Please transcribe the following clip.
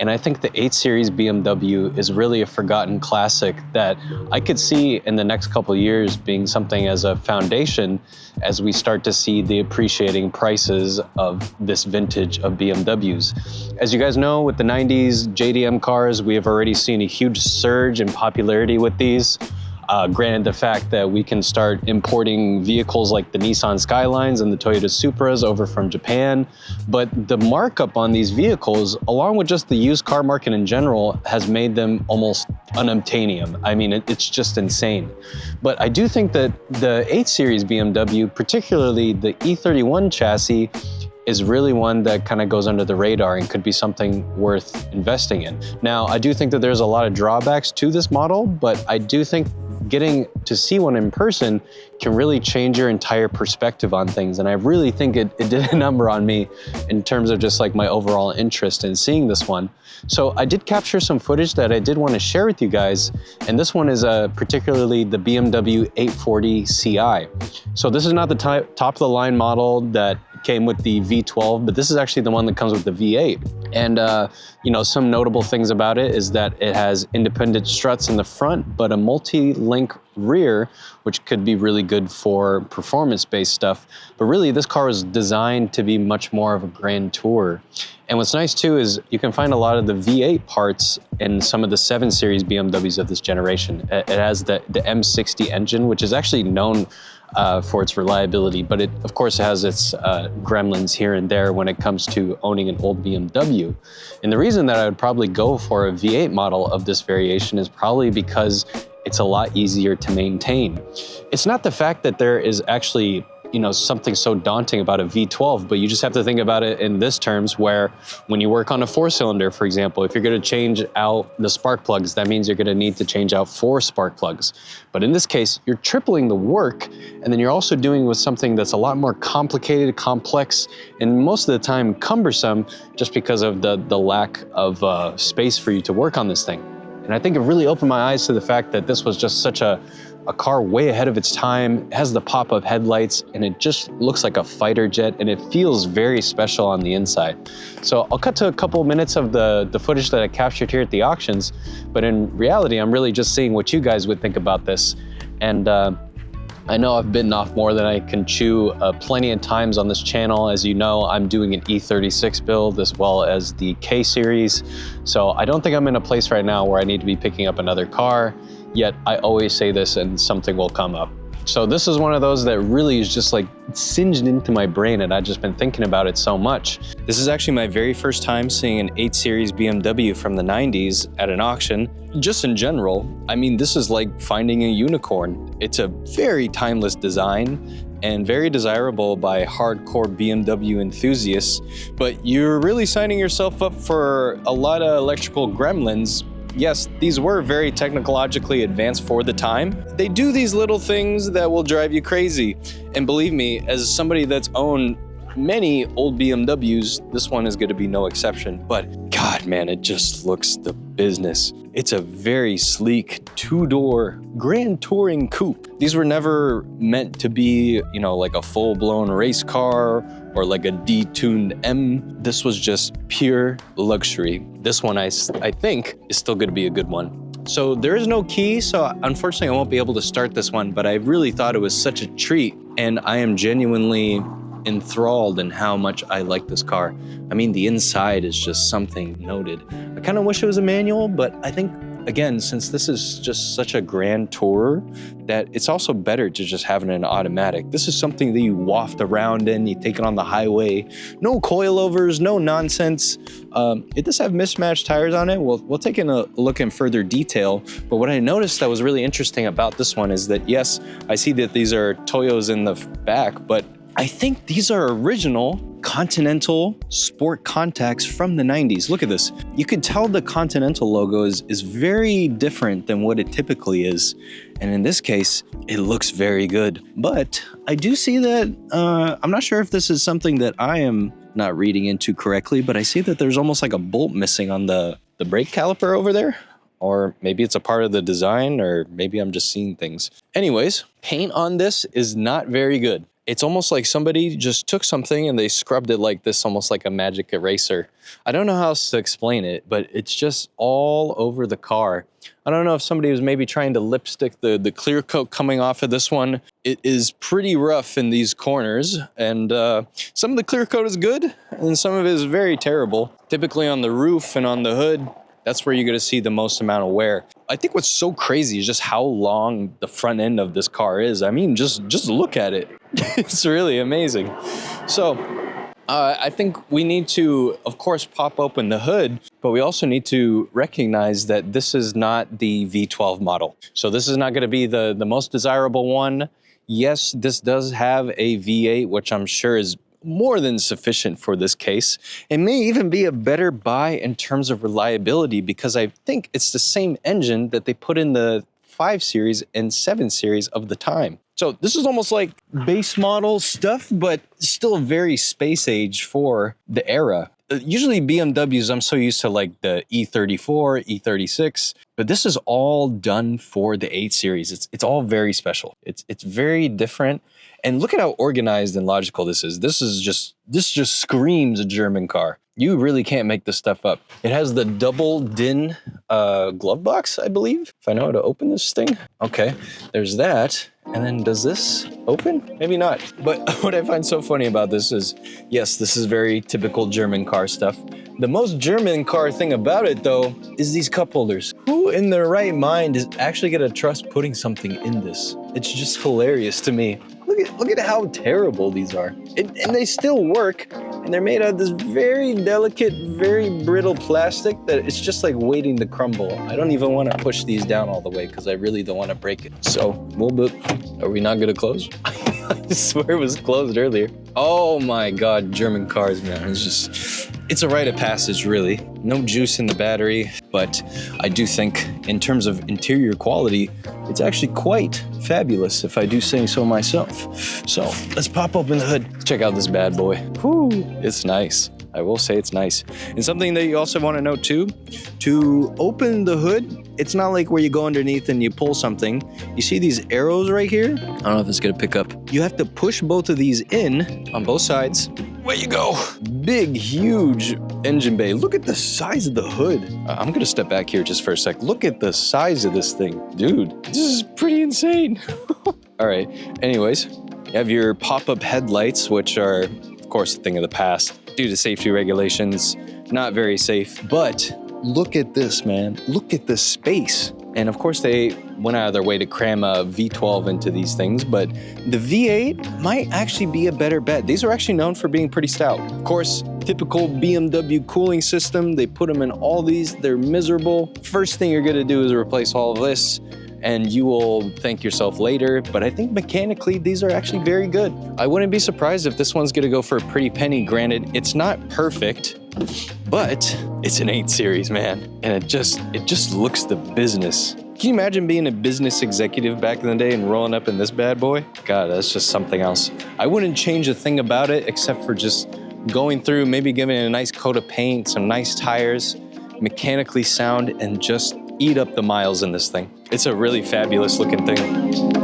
And I think the 8 Series BMW is really a forgotten classic that I could see in the next couple of years being something as a foundation as we start to see the appreciating prices of this vintage of BMWs. As you guys know, with the 90s JDM cars, we have already seen a huge surge in popularity with these. Granted, the fact that we can start importing vehicles like the Nissan Skylines and the Toyota Supras over from Japan, but the markup on these vehicles, along with just the used car market in general, has made them almost unobtainium. I mean, it's just insane. But I do think that the 8 Series BMW, particularly the E31 chassis, is really one that kind of goes under the radar and could be something worth investing in. Now, I do think that there's a lot of drawbacks to this model, but I do think getting to see one in person can really change your entire perspective on things. And I really think it did a number on me in terms of just like my overall interest in seeing this one. So I did capture some footage that I did want to share with you guys. And this one is particularly the BMW 840 Ci. So this is not the top of the line model that came with the V12, but this is actually the one that comes with the V8. And you know, some notable things about it is that it has independent struts in the front, but a multi-link rear, which could be really good for performance-based stuff. But really, this car was designed to be much more of a grand tour. And what's nice too is you can find a lot of the V8 parts in some of the 7 Series BMWs of this generation. It has the M60 engine, which is actually known for its reliability, but it of course has its gremlins here and there when it comes to owning an old BMW. And the reason that I would probably go for a V8 model of this variation is probably because it's a lot easier to maintain. It's not the fact that there is actually, you know, something so daunting about a V12, but you just have to think about it in this terms where when you work on a 4-cylinder, for example, if you're going to change out the spark plugs, that means you're going to need to change out 4 spark plugs. But in this case, you're tripling the work, and then you're also doing with something that's a lot more complicated, complex, and most of the time cumbersome just because of the lack of space for you to work on this thing. And I think it really opened my eyes to the fact that this was just such a car way ahead of its time. It has the pop-up headlights, and it just looks like a fighter jet, and it feels very special on the inside. So I'll cut to a couple minutes of the footage that I captured here at the auctions, but in reality, I'm really just seeing what you guys would think about this. And I know I've bitten off more than I can chew plenty of times on this channel. As you know, I'm doing an E36 build as well as the K Series. So I don't think I'm in a place right now where I need to be picking up another car. Yet I always say this and something will come up. So this is one of those that really is just like singed into my brain, and I've just been thinking about it so much. This is actually my very first time seeing an 8 Series BMW from the 90s at an auction. Just in general, I mean, this is like finding a unicorn. It's a very timeless design and very desirable by hardcore BMW enthusiasts, but you're really signing yourself up for a lot of electrical gremlins. Yes, these were very technologically advanced for the time. They do these little things that will drive you crazy. And believe me, as somebody that's owned many old BMWs, this one is going to be no exception. But God, man, it just looks the business. It's a very sleek 2-door grand touring coupe. These were never meant to be, you know, like a full-blown race car or like a detuned M. This was just pure luxury. This one, I think, is still going to be a good one. So there is no key, so unfortunately I won't be able to start this one, but I really thought it was such a treat, and I am genuinely enthralled in how much I like this car. I mean, the inside is just something noted. I kind of wish it was a manual, but I think, again, since this is just such a grand tourer, that it's also better to just have it in an automatic. This is something that you waft around in, you take it on the highway, no coilovers, no nonsense. It does have mismatched tires on it. We'll take a look in further detail, but what I noticed that was really interesting about this one is that, yes, I see that these are Toyos in the back, but I think these are original Continental sport contacts from the 90s. Look at this. You could tell the Continental logo is very different than what it typically is. And in this case, it looks very good. But I do see that, I'm not sure if this is something that I am not reading into correctly, but I see that there's almost like a bolt missing on the brake caliper over there. Or maybe it's a part of the design, or maybe I'm just seeing things. Anyways, paint on this is not very good. It's almost like somebody just took something and they scrubbed it like this, almost like a magic eraser. I don't know how else to explain it, but it's just all over the car. I don't know if somebody was maybe trying to lipstick the clear coat coming off of this one. It is pretty rough in these corners, and some of the clear coat is good, and some of it is very terrible. Typically on the roof and on the hood, that's where you're gonna see the most amount of wear. I think what's so crazy is just how long the front end of this car is. I mean, just look at it. It's really amazing. So I think we need to, of course, pop open the hood, but we also need to recognize that this is not the V12 model. So this is not gonna be the most desirable one. Yes, this does have a V8, which I'm sure is more than sufficient for this case. It may even be a better buy in terms of reliability, because I think it's the same engine that they put in the 5 Series and 7 Series of the time. So this is almost like base model stuff, but still very space age for the era. Usually BMWs, I'm so used to like the E34, E36, but this is all done for the 8 Series. It's all very special. It's very different. And look at how organized and logical this is. This just screams a German car. You really can't make this stuff up. It has the double DIN glove box, I believe, if I know how to open this thing. Okay, there's that. And then does this open? Maybe not. But what I find so funny about this is, yes, this is very typical German car stuff. The most German car thing about it, though, is these cup holders. Who in their right mind is actually gonna trust putting something in this? It's just hilarious to me. Look at how terrible these are. And they still work, and they're made out of this very delicate, very brittle plastic that it's just like waiting to crumble. I don't even want to push these down all the way because I really don't want to break it. So, are we not gonna close? I swear it was closed earlier. Oh my God, German cars, man. It's a rite of passage, really. No juice in the battery, but I do think in terms of interior quality, it's actually quite fabulous, if I do say so myself. So let's pop open the hood. Check out this bad boy. Whew, it's nice. I will say it's nice. And something that you also want to note too, to open the hood, it's not like where you go underneath and you pull something. You see these arrows right here? I don't know if it's gonna pick up. You have to push both of these in on both sides. Way you go. Big, huge engine bay. Look at the size of the hood. I'm gonna step back here just for a sec. Look at the size of this thing. Dude, this is pretty insane. All right, anyways, you have your pop-up headlights, which are, of course, a thing of the past. Due to safety regulations, not very safe. But look at this, man. Look at the space. And of course, they went out of their way to cram a V12 into these things, but the V8 might actually be a better bet. These are actually known for being pretty stout. Of course, typical BMW cooling system. They put them in all these. They're miserable. First thing you're gonna do is replace all of this, and you will thank yourself later. But I think mechanically, these are actually very good. I wouldn't be surprised if this one's gonna go for a pretty penny. Granted, it's not perfect, but it's an 8 Series, man. And it just looks the business. Can you imagine being a business executive back in the day and rolling up in this bad boy? God, that's just something else. I wouldn't change a thing about it except for just going through, maybe giving it a nice coat of paint, some nice tires, mechanically sound, and just eat up the miles in this thing. It's a really fabulous looking thing.